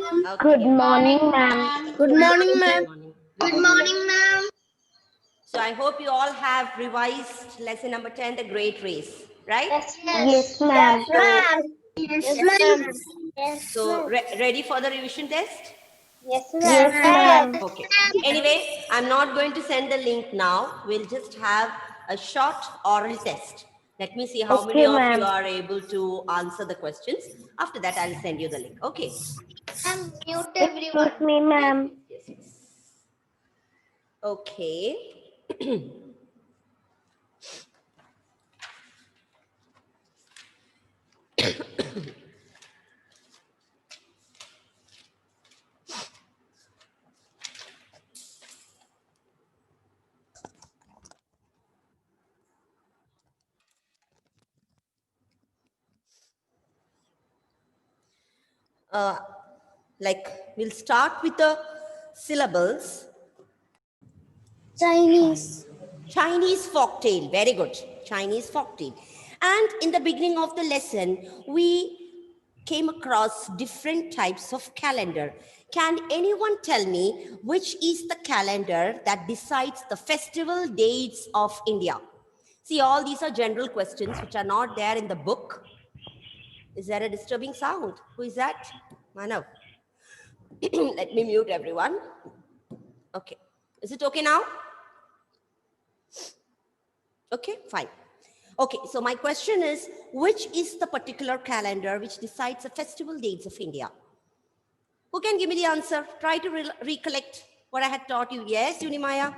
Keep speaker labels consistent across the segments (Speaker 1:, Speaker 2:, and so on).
Speaker 1: Good morning, ma'am.
Speaker 2: Good morning, ma'am.
Speaker 3: Good morning, ma'am. So I hope you all have revised lesson number 10, the great race, right?
Speaker 1: Yes, ma'am.
Speaker 2: Yes, ma'am.
Speaker 3: So ready for the revision test?
Speaker 1: Yes, ma'am.
Speaker 3: Okay. Anyway, I'm not going to send the link now. We'll just have a short oral test. Let me see how many
Speaker 1: Okay,
Speaker 3: of you
Speaker 1: ma'am.
Speaker 3: are able to answer the questions. After that, I'll send you the link. Okay.
Speaker 1: Excuse me, ma'am.
Speaker 3: Yes. Okay. We'll start with the syllables.
Speaker 2: Chinese.
Speaker 3: Chinese folktale, very good. Chinese folktale. And in the beginning of the lesson, we came across different types of calendar. Can anyone tell me which is the calendar that decides the festival dates of India? See, all these are general questions which are not there in the book. Is there a disturbing sound? Who is that? Manav. Let me mute everyone. Okay. Is it okay now? Okay, fine. Okay, so my question is, which is the particular calendar which decides the festival dates of India? Who can give me the answer? Try to recollect what I had taught you. Yes, Unimaya?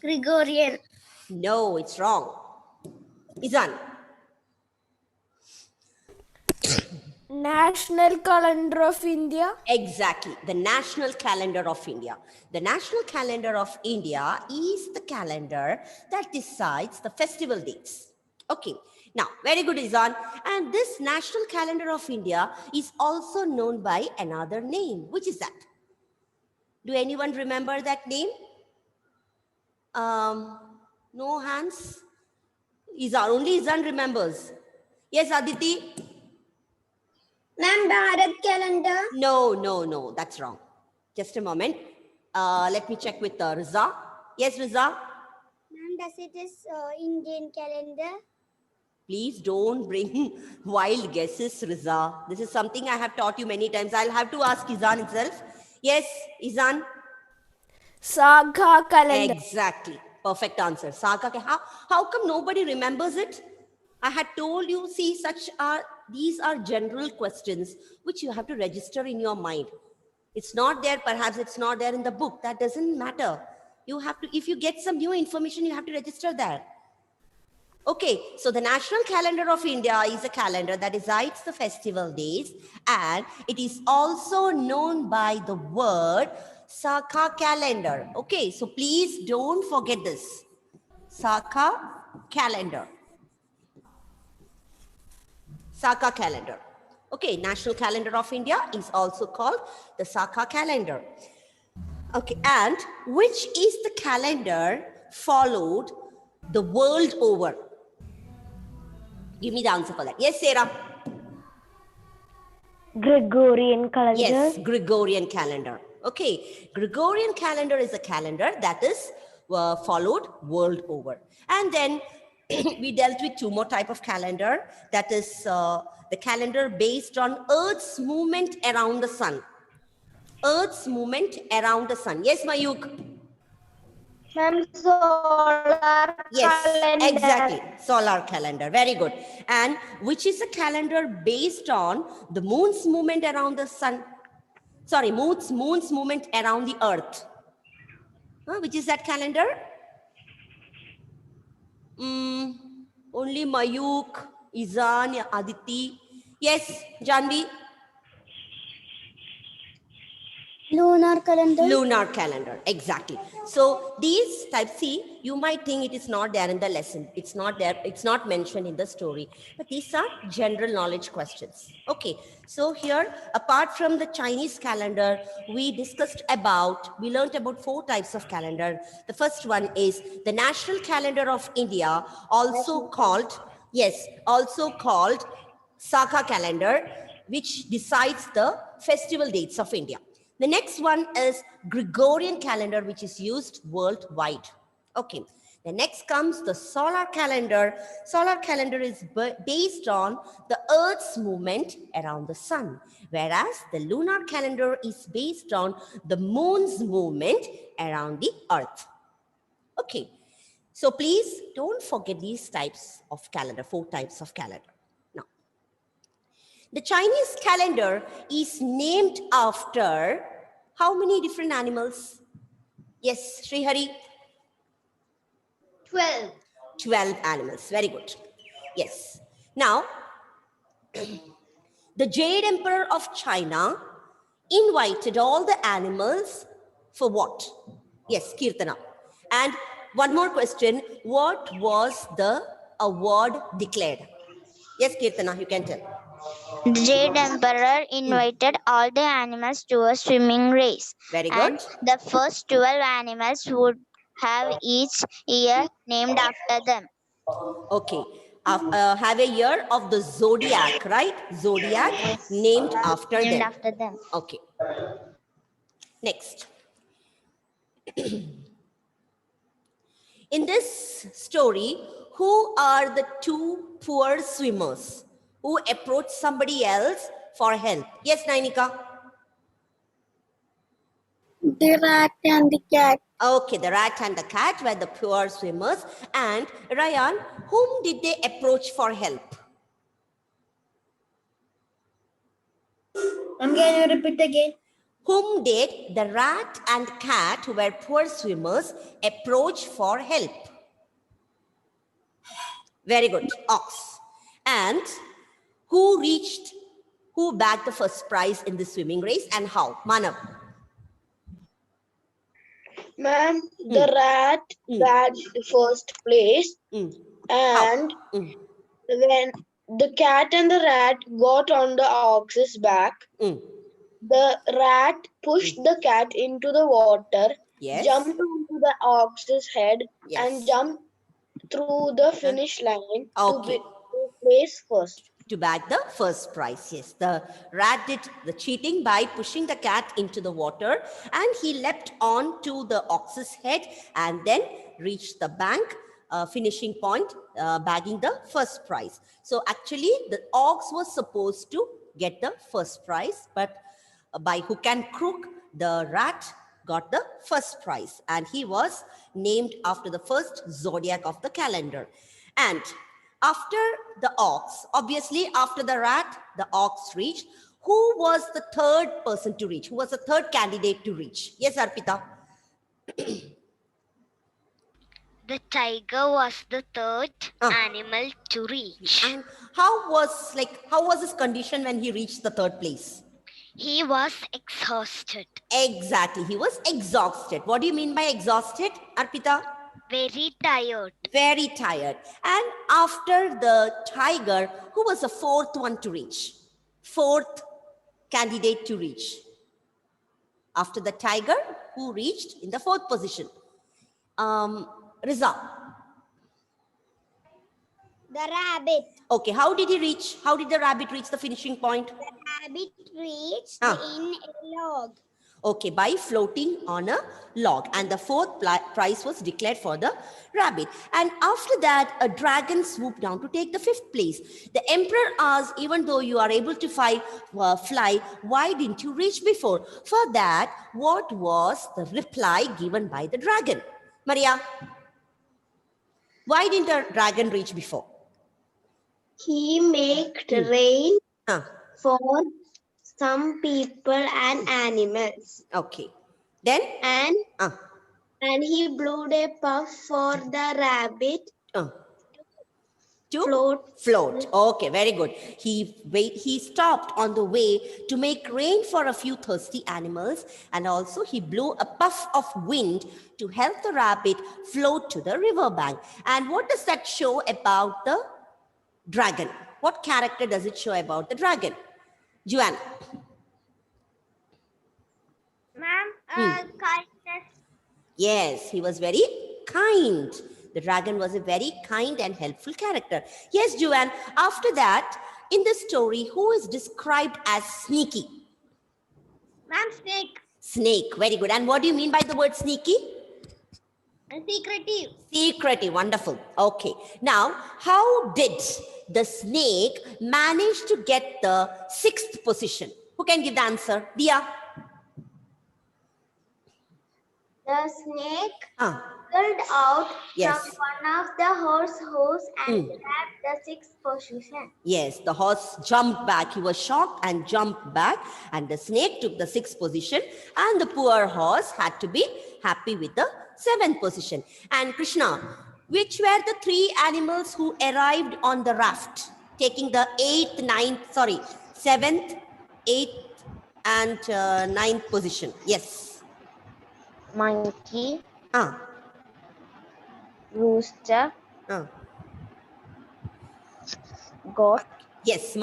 Speaker 2: Gregorian.
Speaker 3: No, it's wrong. Izan?
Speaker 2: National Calendar of India.
Speaker 3: Exactly, the National Calendar of India. The National Calendar of India is the calendar that decides the festival dates. Okay, now, very good, Izan. And this National Calendar of India is also known by another name. Which is that? Do anyone remember that name? No hands? Izan, only Izan remembers. Yes, Aditi?
Speaker 2: Ma'am, Bharat Calendar.
Speaker 3: No, that's wrong. Just a moment. Let me check with Riza. Yes, Riza?
Speaker 2: Ma'am, does it is Indian calendar?
Speaker 3: Please don't bring wild guesses, Riza. This is something I have taught you many times. I'll have to ask Izan itself. Yes, Izan?
Speaker 2: Saga calendar.
Speaker 3: Exactly. Perfect answer. Saga. How come nobody remembers it? I had told you, see, these are general questions which you have to register in your mind. It's not there, perhaps it's not there in the book. That doesn't matter. You have to, if you get some new information, you have to register that. Okay, so the National Calendar of India is a calendar that decides the festival days, and it is also known by the word Sakha calendar. Okay, so please don't forget this. Sakha calendar. Sakha calendar. Okay, National Calendar of India is also called the Sakha calendar. Okay, and which is the calendar followed the world over? Give me the answer for that. Yes, Sarah.
Speaker 1: Gregorian calendar.
Speaker 3: Yes, Gregorian calendar. Okay, Gregorian calendar is a calendar that is followed world over. And then we dealt with two more type of calendar. That is the calendar based on Earth's movement around the sun. Earth's movement around the sun. Yes, Mayuk?
Speaker 1: Ma'am, solar
Speaker 3: Yes,
Speaker 1: calendar.
Speaker 3: exactly. Solar calendar. Very good. And which is a calendar based on the moon's movement around the sun. Sorry, moon's movement around the earth. Which is that calendar? Only Mayuk, Izan, Aditi. Yes, Janvi?
Speaker 2: Lunar calendar.
Speaker 3: Lunar calendar, exactly. So these types, see, you might think it is not there in the lesson. It's not there. It's not mentioned in the story. But these are general knowledge questions. Okay, so here, apart from the Chinese calendar, we learned about 4 types of calendar. The first one is the National Calendar of India, also called Sakha calendar. which decides the festival dates of India. The next one is Gregorian calendar, which is used worldwide. Okay. The next comes the solar calendar. Solar calendar is based on the Earth's movement around the sun, whereas the lunar calendar is based on the moon's movement around the Earth. Okay. So please don't forget these types of calendar, 4 types of calendar. Now, the Chinese calendar is named after how many different animals? Yes, Srihari?
Speaker 1: 12.
Speaker 3: 12 animals. Very good. Yes. Now, the Jade Emperor of China invited all the animals for what? Yes, Kirtana. And one more question. What was the award declared? Yes, Kirtana, you can tell.
Speaker 4: The Jade Emperor invited all the animals to a swimming race.
Speaker 3: Very good.
Speaker 4: And the first 12 animals would have each year named after them.
Speaker 3: Okay. Have a year of the zodiac, right? Zodiac named after
Speaker 4: Named
Speaker 3: them.
Speaker 4: after them.
Speaker 3: Okay. Next. In this story, who are the 2 poor swimmers who approached somebody else for help? Yes, Nainika?
Speaker 2: The rat and the cat.
Speaker 3: Okay, the rat and the cat were the poor swimmers. And Ryan, whom did they approach for help?
Speaker 1: Can you repeat again?
Speaker 3: Whom did the rat and cat, who were poor swimmers, approach for help? Very good, ox. And who bagged the first prize in the swimming race and how? Manav.
Speaker 5: Ma'am, the rat bagged the first place,
Speaker 3: Mm.
Speaker 5: and
Speaker 3: Mm.
Speaker 5: when the cat and the rat got on the ox's back,
Speaker 3: Mm.
Speaker 5: the rat pushed the cat into the water,
Speaker 3: Yes.
Speaker 5: jumped onto the ox's head,
Speaker 3: Yes.
Speaker 5: and jumped through the finish line
Speaker 3: Okay.
Speaker 5: to place first.
Speaker 3: To bag the first prize. Yes, the rat did the cheating by pushing the cat into the water, and he leapt on to the ox's head and then reached the bank, finishing point, bagging the first prize. So actually the ox was supposed to get the first prize, but by hook and crook, the rat got the first prize, and he was named after the first zodiac of the calendar. And after the ox, obviously after the rat, the ox reached. Who was the third person to reach? Who was the third candidate to reach? Yes, Arpita.
Speaker 4: The tiger was the third animal to reach.
Speaker 3: And how was his condition when he reached the third place?
Speaker 4: He was exhausted.
Speaker 3: Exactly, he was exhausted. What do you mean by exhausted, Arpita?
Speaker 4: Very tired.
Speaker 3: Very tired. And after the tiger, who was the fourth one to reach? Fourth candidate to reach. After the tiger, who reached in the fourth position? Riza.
Speaker 2: The rabbit.
Speaker 3: Okay, how did he reach? How did the rabbit reach the finishing point?
Speaker 2: The rabbit reached
Speaker 3: Ah.
Speaker 2: in a log.
Speaker 3: Okay, by floating on a log. And the fourth prize was declared for the rabbit. And after that, a dragon swooped down to take the fifth place. The emperor asked, even though you are able to fly, why didn't you reach before? For that, what was the reply given by the dragon? Maria, why didn't the dragon reach before?
Speaker 1: He made rain
Speaker 3: Huh.
Speaker 1: for some people and animals.
Speaker 3: Okay. Then?
Speaker 1: And
Speaker 3: Uh,
Speaker 1: he blew a puff for the rabbit
Speaker 3: uh. To
Speaker 1: float.
Speaker 3: float. Okay, very good. He stopped on the way to make rain for a few thirsty animals, and also he blew a puff of wind to help the rabbit float to the riverbank. And what does that show about the dragon? What character does it show about the dragon? Joanna.
Speaker 2: Ma'am, kindness.
Speaker 3: Yes, he was very kind. The dragon was a very kind and helpful character. Yes, Joanne, after that, in this story, who is described as sneaky?
Speaker 1: Ma'am, snake.
Speaker 3: Snake. Very good. And what do you mean by the word sneaky?
Speaker 1: And secretive.
Speaker 3: Secretive. Wonderful. Okay. Now, how did the snake manage to get the 6th position? Who can give the answer? Dia.
Speaker 2: The snake
Speaker 3: Ah,
Speaker 2: pulled out
Speaker 3: yes.
Speaker 2: from one of the horse hooves and
Speaker 3: Mm.
Speaker 2: grabbed the 6th position.
Speaker 3: Yes, the horse jumped back. He was shocked and jumped back. And the snake took the 6th position. And the poor horse had to be happy with the 7th position. And Krishna, which were the 3 animals who arrived on the raft? Taking the 7th, 8th and 9th position. Yes.
Speaker 4: Monkey,
Speaker 3: Ah,
Speaker 4: rooster,
Speaker 3: ah.
Speaker 4: goat,
Speaker 3: Yes,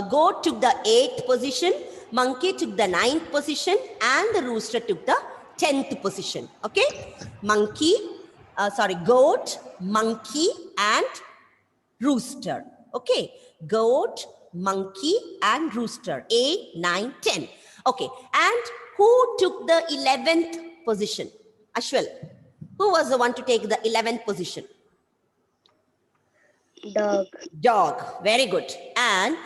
Speaker 3: goat took the 8th position, monkey took the 9th position, and the rooster took the 10th position. Okay? Goat, monkey, and rooster. Okay? Goat, monkey, and rooster. 8, 9, 10. Okay. And who took the 11th position? Ashwal. Who was the one to take the 11th position?
Speaker 4: dog,
Speaker 3: Dog. Very good. And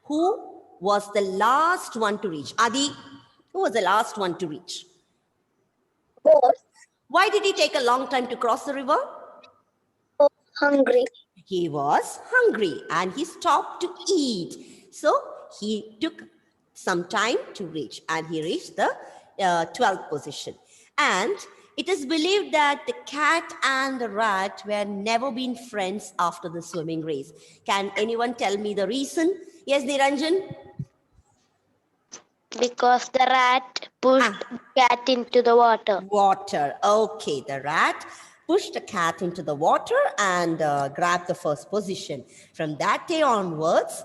Speaker 3: who was the last one to reach? Adi, who was the last one to reach?
Speaker 2: Horse.
Speaker 3: Why did he take a long time to cross the river?
Speaker 2: Hungry.
Speaker 3: He was hungry and he stopped to eat. So he took some time to reach and he reached the 12th position. And it is believed that the cat and the rat were never been friends after the swimming race. Can anyone tell me the reason? Yes, Niranjan?
Speaker 4: because the rat pushed the cat into the water.
Speaker 3: Water. Okay, the rat pushed the cat into the water and grabbed the first position. From that day onwards,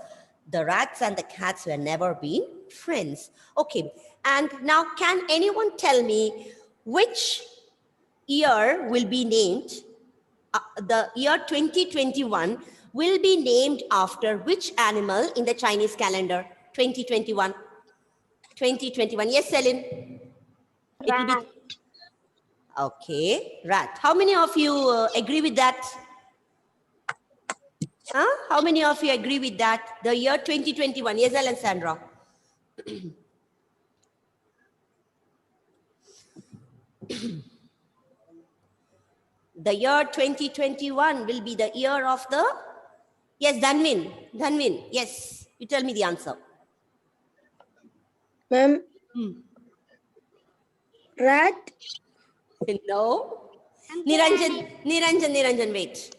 Speaker 3: the rats and the cats were never been friends. Okay, and now can anyone tell me which year will be named, the year 2021 will be named after which animal in the Chinese calendar? 2021. 2021. Yes, Selin? It will be. Okay, rat. How many of you agree with that? Huh? How many of you agree with that? The year 2021. Yes, and Sandra. The year 2021 will be the year of the... Yes, Dhanvin. Dhanvin, yes. You tell me the answer.
Speaker 5: Ma'am, rat.
Speaker 3: No. Niranjan, wait.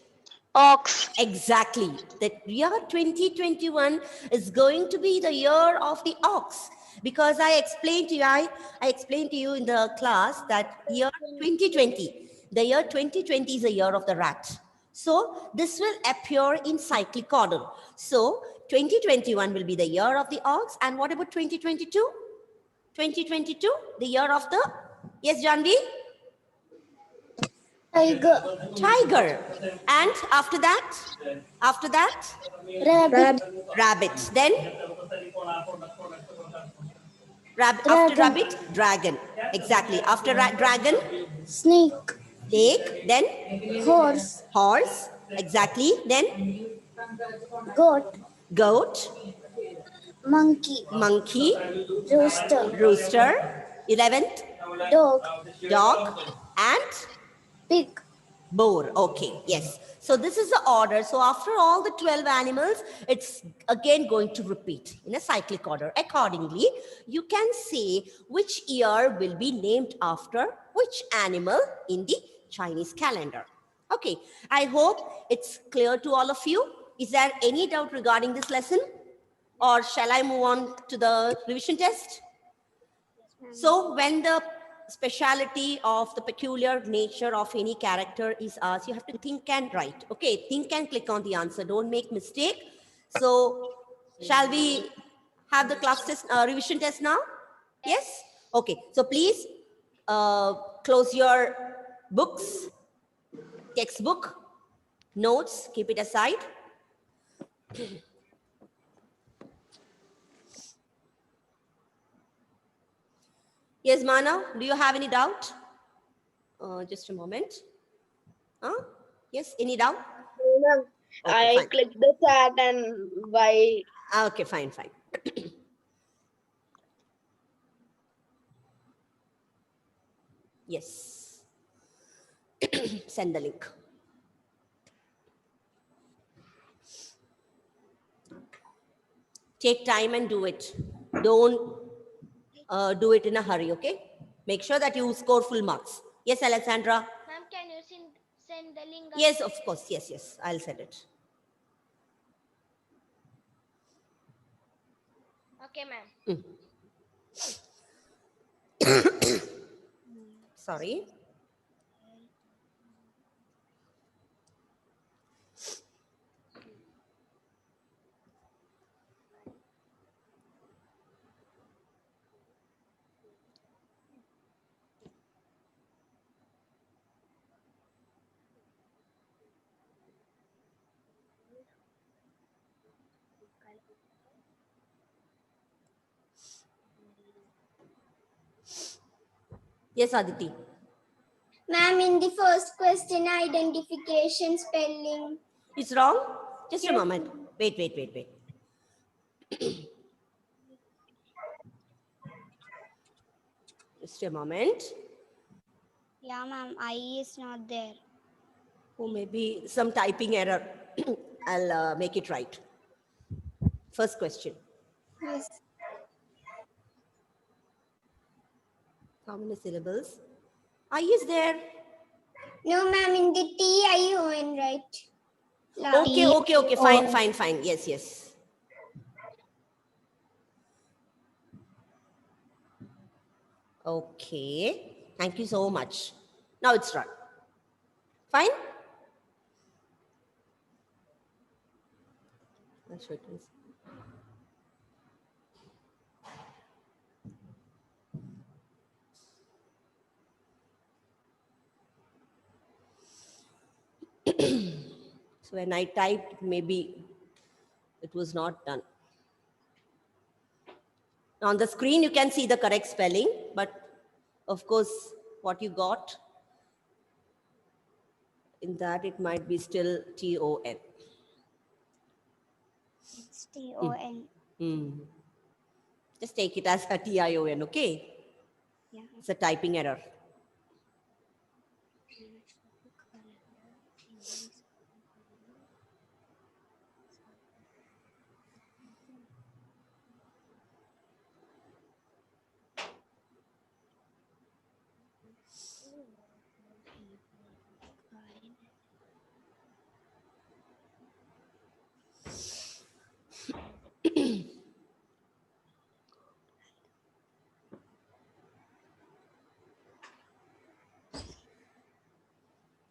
Speaker 4: Ox.
Speaker 3: Exactly. The year 2021 is going to be the year of the ox. Because I explained to you in the class that year 2020, the year 2020 is the year of the rat. So this will appear in cyclic order. So 2021 will be the year of the ox. And what about 2022? 2022, the year of the... Yes, Janvi? Tiger. And after that? Rabbit. Then? After rabbit, dragon. Exactly. After dragon?
Speaker 2: Snake.
Speaker 3: Then?
Speaker 2: Horse.
Speaker 3: Exactly. Then? Goat.
Speaker 2: Monkey.
Speaker 3: Rooster. 11th? Dog. And?
Speaker 2: Pig.
Speaker 3: Boar. Okay, yes. So this is the order. So after all the 12 animals, it's again going to repeat in a cyclic order. Accordingly, you can say which year will be named after which animal in the Chinese calendar. Okay, I hope it's clear to all of you. Is there any doubt regarding this lesson? Or shall I move on to the revision test? So when the speciality of the peculiar nature of any character is asked, you have to think and write. Okay, think and click on the answer. Don't make mistake. So shall we have the class test, revision test now? Yes? Okay, so please close your books, textbook, notes, keep it aside. Yes, Mana, do you have any doubt? Just a moment. Huh? Yes, any doubt?
Speaker 5: Ma'am,
Speaker 3: Okay,
Speaker 5: I
Speaker 3: fine.
Speaker 5: clicked the chat and why?
Speaker 3: Okay, fine, fine. Yes. Send the link. Take time and do it. Don't do it in a hurry, okay? Make sure that you score full marks. Yes, Alexandra?
Speaker 2: Ma'am, can you send the link?
Speaker 3: Yes, of course. Yes, yes. I'll send it.
Speaker 2: Okay, ma'am.
Speaker 3: Sorry. Yes, Aditi.
Speaker 2: Ma'am, in the first question, identification spelling.
Speaker 3: It's wrong? Just a
Speaker 2: Yes.
Speaker 3: moment. Wait. Just a moment.
Speaker 2: Yeah, ma'am, I is not there.
Speaker 3: Oh, maybe some typing error. I'll make it right. First question.
Speaker 2: Yes.
Speaker 3: How many syllables? I is there.
Speaker 2: No, ma'am, in the TION, right? Last.
Speaker 3: Okay. Fine. Yes. Okay. Thank you so much. Now it's run. Fine? I'll show it to you. So when I typed, maybe it was not done. On the screen, you can see the correct spelling, but of course, what you got in that, it might be still TON.
Speaker 2: It's TON.
Speaker 3: Just take it as a TION, okay?
Speaker 2: Yeah.
Speaker 3: It's a typing error.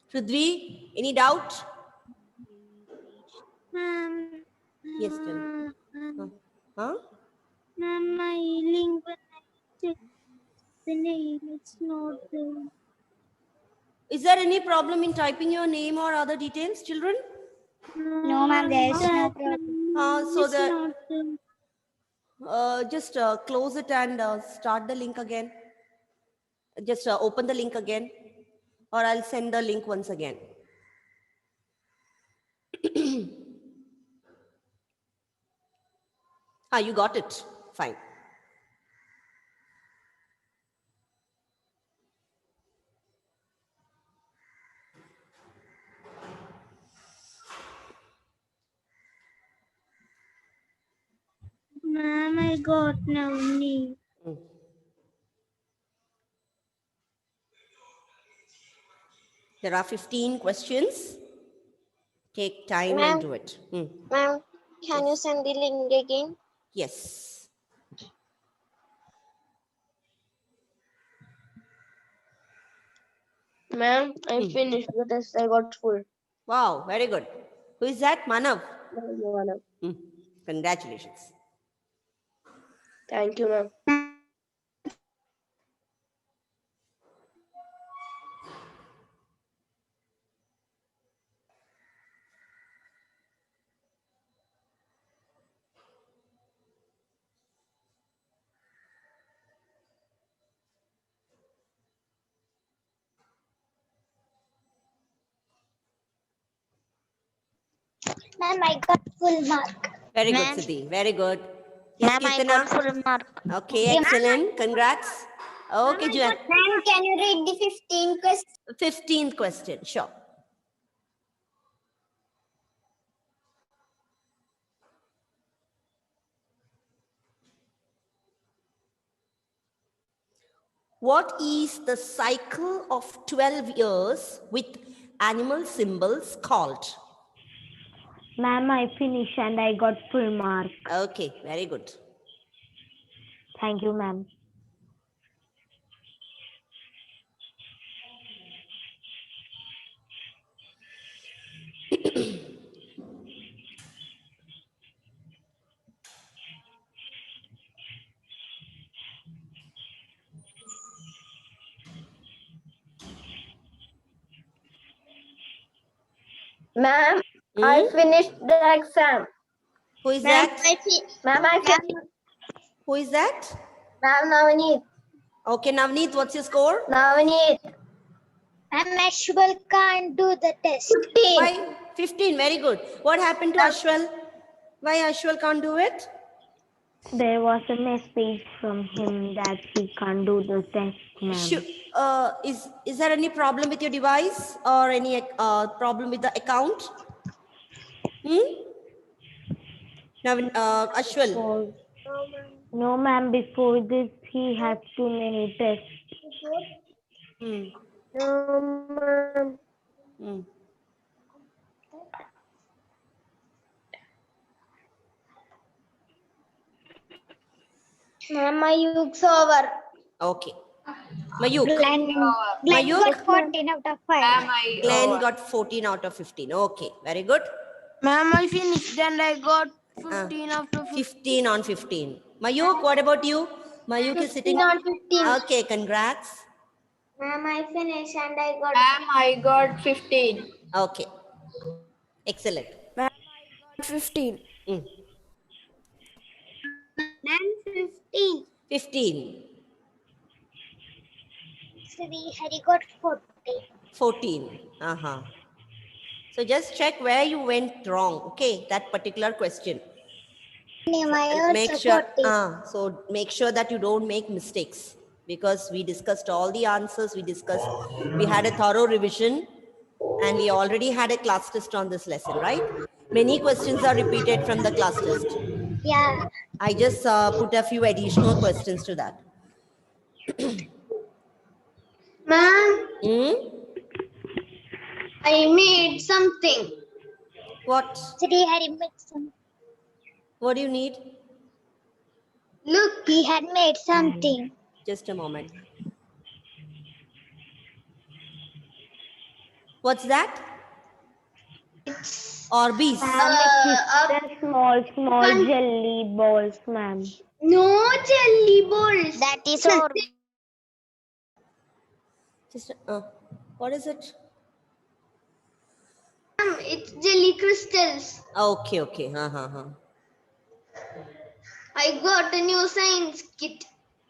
Speaker 3: Prithvi, any doubt? Yes, tell me. Huh?
Speaker 2: Ma'am, my link when I check the name, it's not there.
Speaker 3: Is there any problem in typing your name or other details, children?
Speaker 2: No, ma'am, there is no problem.
Speaker 3: So
Speaker 2: It's not there.
Speaker 3: just close it and start the link again. Just open the link again, or I'll send the link once again. You got it. Fine.
Speaker 2: Ma'am, I got no name.
Speaker 3: There are 15 questions. Take time
Speaker 5: Ma'am,
Speaker 3: and do it.
Speaker 5: ma'am, can you send the link again?
Speaker 3: Yes.
Speaker 5: Ma'am, I finished the test. I got full.
Speaker 3: Wow, very good. Who is that? Manav.
Speaker 5: Ma'am.
Speaker 3: Congratulations.
Speaker 5: Thank you, ma'am.
Speaker 1: Ma'am, I got full mark.
Speaker 3: Very good,
Speaker 4: Ma'am.
Speaker 3: Siddhi. Very good. Yes,
Speaker 4: Ma'am, I got
Speaker 3: Kirtana.
Speaker 4: full mark.
Speaker 3: Okay, excellent. Congrats. Okay, Juan.
Speaker 1: Ma'am, can you read the 15 questions?
Speaker 3: 15th question. Sure. What is the cycle of 12 years with animal symbols called?
Speaker 2: Ma'am, I finished and I got full mark.
Speaker 3: Okay, very good.
Speaker 2: Thank you, ma'am.
Speaker 5: Ma'am,
Speaker 3: Hmm?
Speaker 5: I finished the exam.
Speaker 3: Who is
Speaker 1: Ma'am,
Speaker 3: that?
Speaker 5: Ma'am, I finished.
Speaker 3: Who is that?
Speaker 5: Ma'am, Navneet.
Speaker 3: Okay, Navneet, what's your score?
Speaker 5: Navneet.
Speaker 1: Ma'am, Ashwal can't do the test.
Speaker 5: 15.
Speaker 3: Why? 15, very good. What happened to Ashwal? Why Ashwal can't do it?
Speaker 2: There was a message from him that he can't do the test, ma'am.
Speaker 3: Is there any problem with your device or any problem with the account? Ashwal.
Speaker 2: No, ma'am, before this, he had too many tests.
Speaker 3: Hmm.
Speaker 5: No, ma'am.
Speaker 3: Hmm.
Speaker 1: Ma'am, my Yuke's over.
Speaker 3: Okay. Mayuk.
Speaker 1: Glenn
Speaker 3: Mayuk?
Speaker 1: got 14 out of 5.
Speaker 3: Glenn got 14 out of 15. Okay, very good.
Speaker 5: Ma'am, I finished and I got 15 after
Speaker 3: 15 on 15. Mayuk, what about you? Mayuk is sitting.
Speaker 1: 15 on 15.
Speaker 3: Okay, congrats.
Speaker 1: Ma'am, I finished and I got
Speaker 5: Ma'am, I got 15.
Speaker 3: Okay. Excellent.
Speaker 5: 15.
Speaker 3: Hmm.
Speaker 1: Ma'am, 15.
Speaker 3: 15.
Speaker 1: Sri Hari got 14.
Speaker 3: 14. Uh-huh. So just check where you went wrong. Okay, that particular question. Make sure. So make sure that you don't make mistakes, because we discussed all the answers. We had a thorough revision, and we already had a class test on this lesson, right? Many questions are repeated from the class test.
Speaker 1: Yeah.
Speaker 3: I just put a few additional questions to that.
Speaker 1: Ma'am,
Speaker 3: Hmm?
Speaker 1: I made something.
Speaker 3: What?
Speaker 1: Sri Hari made something.
Speaker 3: What do you need?
Speaker 1: Look, he had made something.
Speaker 3: Just a moment. What's that? Orbeez.
Speaker 2: The small jelly balls, ma'am.
Speaker 1: No jelly balls.
Speaker 4: That is all.
Speaker 3: Just what is it?
Speaker 1: Ma'am, it's jelly crystals.
Speaker 3: Okay, okay.
Speaker 1: I got a new science kit.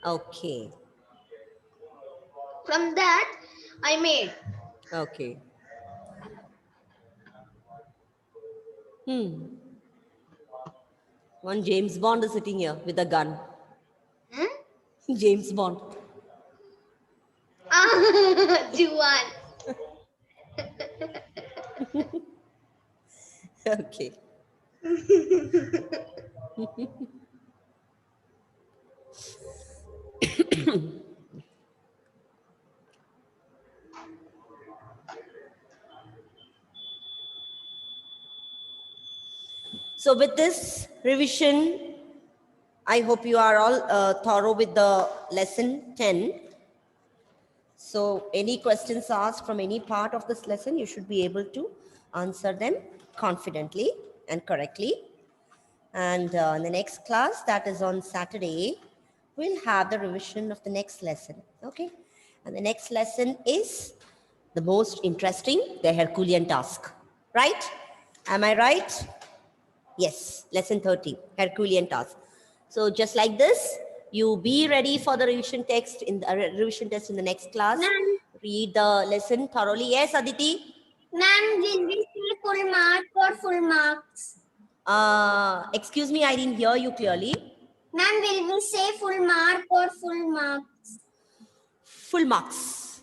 Speaker 3: Okay,
Speaker 1: From that, I made.
Speaker 3: okay. One James Bond is sitting here with a gun. James Bond.
Speaker 1: Juan.
Speaker 3: Okay. So with this revision, I hope you are all thorough with the lesson 10. So any questions asked from any part of this lesson, you should be able to answer them confidently and correctly. And in the next class, that is on Saturday, we'll have the revision of the next lesson. Okay. And the next lesson is the most interesting, the Herculean task. Right? Am I right? Yes. Lesson 30, Herculean task. So just like this, you be ready for the revision text in the revision test in the next class. Read the lesson thoroughly. Yes, Aditi?
Speaker 1: Ma'am, will we see
Speaker 2: full mark or full marks?
Speaker 3: Excuse me, I didn't hear you clearly.
Speaker 2: Ma'am, will we say full mark or full marks?
Speaker 3: Full marks.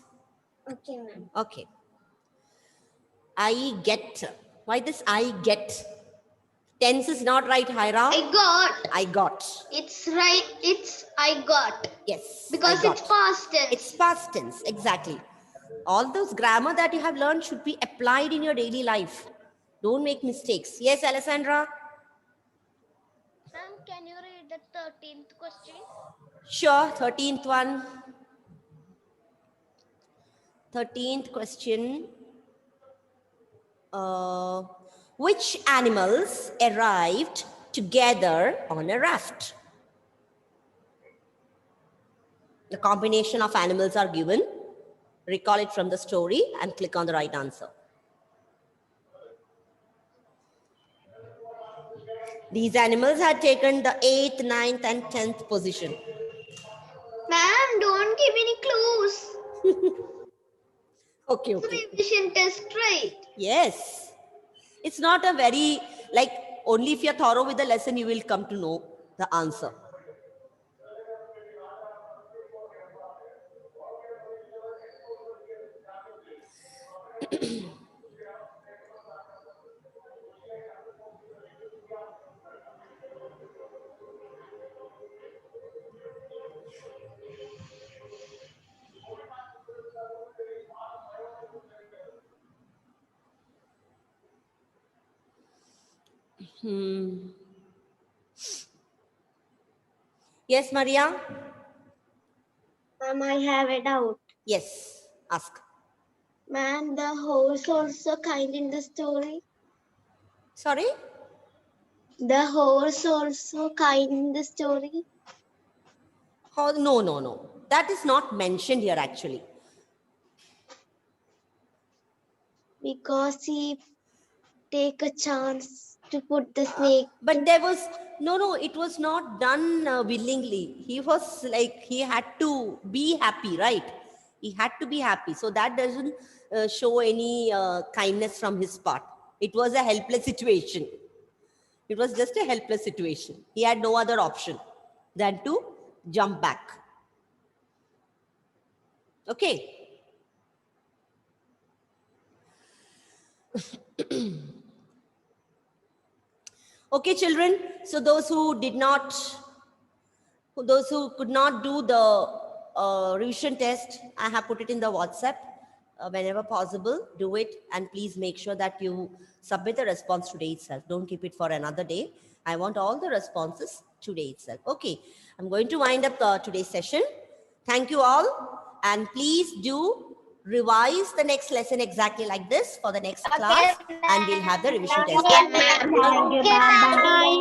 Speaker 2: Okay, ma'am.
Speaker 3: Okay. I get. Why this I get? Tense is not right, Hyra. I got.
Speaker 1: It's right. It's I got.
Speaker 3: Yes.
Speaker 1: Because
Speaker 3: I got.
Speaker 1: it's past tense.
Speaker 3: It's past tense, exactly. All those grammar that you have learned should be applied in your daily life. Don't make mistakes. Yes, Alessandra?
Speaker 1: Ma'am, can you read the 13th question?
Speaker 3: Sure, 13th one. 13th question. Which animals arrived together on a raft? The combination of animals are given. Recall it from the story and click on the right answer. These animals had taken the 8th, 9th and 10th position.
Speaker 1: Ma'am, don't give any clues.
Speaker 3: Okay.
Speaker 1: Revision test, right?
Speaker 3: Yes. It's not a very, like, only if you're thorough with the lesson, you will come to know the answer. Yes, Maria?
Speaker 1: Ma'am, I have a doubt.
Speaker 3: Yes, ask.
Speaker 1: Ma'am, the horse also kind in the story.
Speaker 3: Sorry?
Speaker 1: The horse also kind in the story.
Speaker 3: Oh, no. That is not mentioned here actually.
Speaker 1: Because he take a chance to put the snake.
Speaker 3: But there was, no, it was not done willingly. He was like, he had to be happy, right? He had to be happy. So that doesn't show any kindness from his part. It was a helpless situation. It was just a helpless situation. He had no other option than to jump back. Okay. Okay, children. So those who could not do the revision test, I have put it in the WhatsApp. Whenever possible, do it. And please make sure that you submit the response today itself. Don't keep it for another day. I want all the responses today itself. Okay. I'm going to wind up today's session. Thank you all. And please do revise the next lesson exactly like this for the next class. And we'll have the revision test.
Speaker 4: Thank you, ma'am. Bye.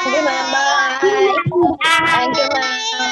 Speaker 5: Thank you, ma'am. Bye. Thank you, ma'am.